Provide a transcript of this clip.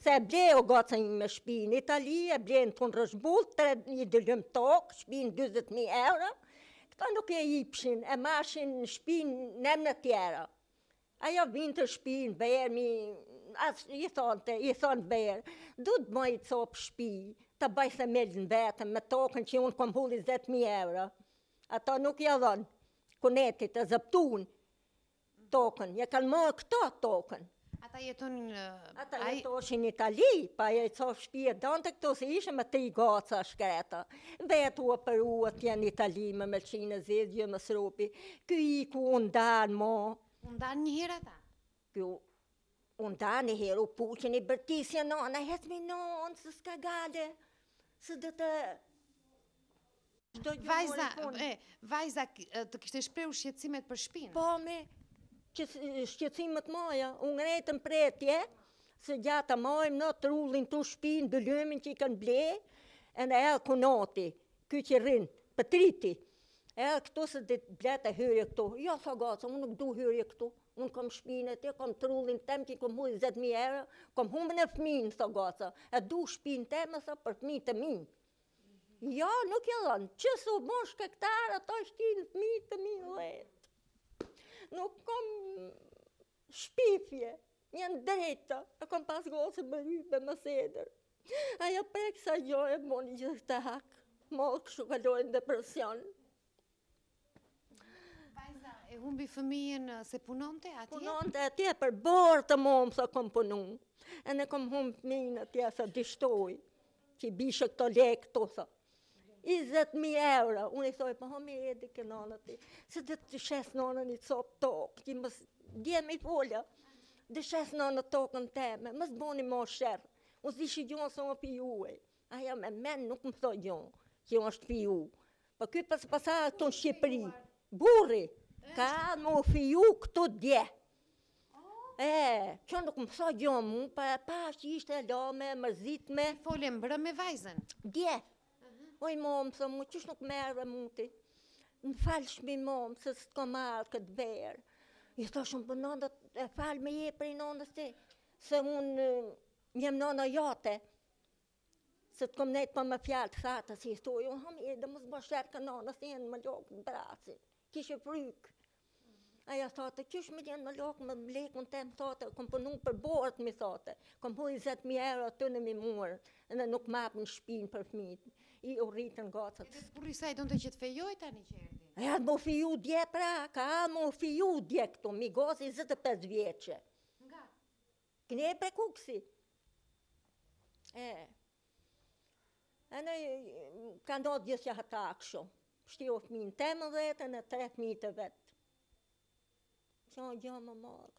Se e ble o gocën me shpi në Itali, e ble në të në rëshbull, i dëllëm tokë, shpi në 20.000 euro. Këta nuk e ipshin, e mashin në shpi në emnë tjera. Ajo vinë të shpi në verë, i thonë verë, du të më i copë shpi, të baj se mellë në vetëm, me tokën që unë kom hulli 20.000 euro. Ato nuk ja dhonë, kunetit e zëptun tokën, ja kanë marrë këto tokën. Ata jetonin... Ata jetoshin në Itali, pa e copë shpi e donë të këto se ishe me 3 goca shkreta. Vetu operu atje në Itali me melqinë e zedje, me sropi. Ky i ku undan mo. Undan një herë ata? Ky undan një herë u puqin i bërtisja nona, hetmi nonë, se s'ka gale, se dhe të... Vajza të kishte shprehur shqetësimet për shpinë? Po me... që shqecimet moja, unë ngrejtën pretje, se gjata mojmë në të rullin të shpinë, dëllumin që i kanë ble, e në elë kunoti, ky që rinë, pëtriti, elë këtu se dhe blete hyrje këtu, jo, sa gaca, unë nuk du hyrje këtu, unë kom shpinë e te, kom të rullin tem që i kom hulli 10.000 euro, kom humbën e fminë, sa gaca, e du shpinë tem e sa për fminë të minë. Jo, nuk e dhënë, që su bon shkektarë, ato shtinë fminë të minë letë. Nuk kom shpifje, njën drejta, e kom pas gosë më rybe më seder. Aja prek sa gjoj e moni gjithë të hak, molë kështu kalojnë depresion. Vajza, e humbi fëmijën se punonte atje? Punonte atje për borë të momë sa kom punu. E ne kom humbi fëmijën atje sa dishtoj, që i bishë këto lekë të sa. 20.000 euro, unë i thoi, po homi edi ke nonën ti, se dhe të shes nonën i copë tokë, që mës djemi i folja, dhe shes nonën tokën teme, mës boni mo shërë, unë zishi gjonë se më pijuaj, aja me men nuk më thoi gjonë, që unë është piju, po këj pasarë të në Shqipëri, burri, ka më fiju këtu dje, që nuk më thoi gjonë mu, pa që ishte e lame, mërzitme. Folje mbrë me vajzën? Dje. Oj, momë, se mu, qësh nuk merë muti, në falë shmi momë, se s'ko marë këtë verë. I thoshëm për nëndët, e falë me je për i nëndës ti, se unë njem nëna jote, se të kom nejtë për më fjallë të thata, si i thoi, unë hami e dhe mësë bësherë ka nënës, të jenë më lokë në braci, kishe frykë. Aja thote, qësh me jenë më lokë më mlekën tem, thote, kom punu për borët, mi thote, kom hu 20.000 euro të në mi murë, në nuk mapë në shpinë për fmitë. I u rritën gocët. Edhe burri saj donte që të fejoj tani që erdi? E më fiju dje pra, ka më fiju dje këtu, mi gozi 25 vjeqe. Nga? Këne pe kuksi. E në ka ndodhë gjithë që hata aksho. Shtijo fminë 18 e 3 fminë të vetë. Që në gjë më marë.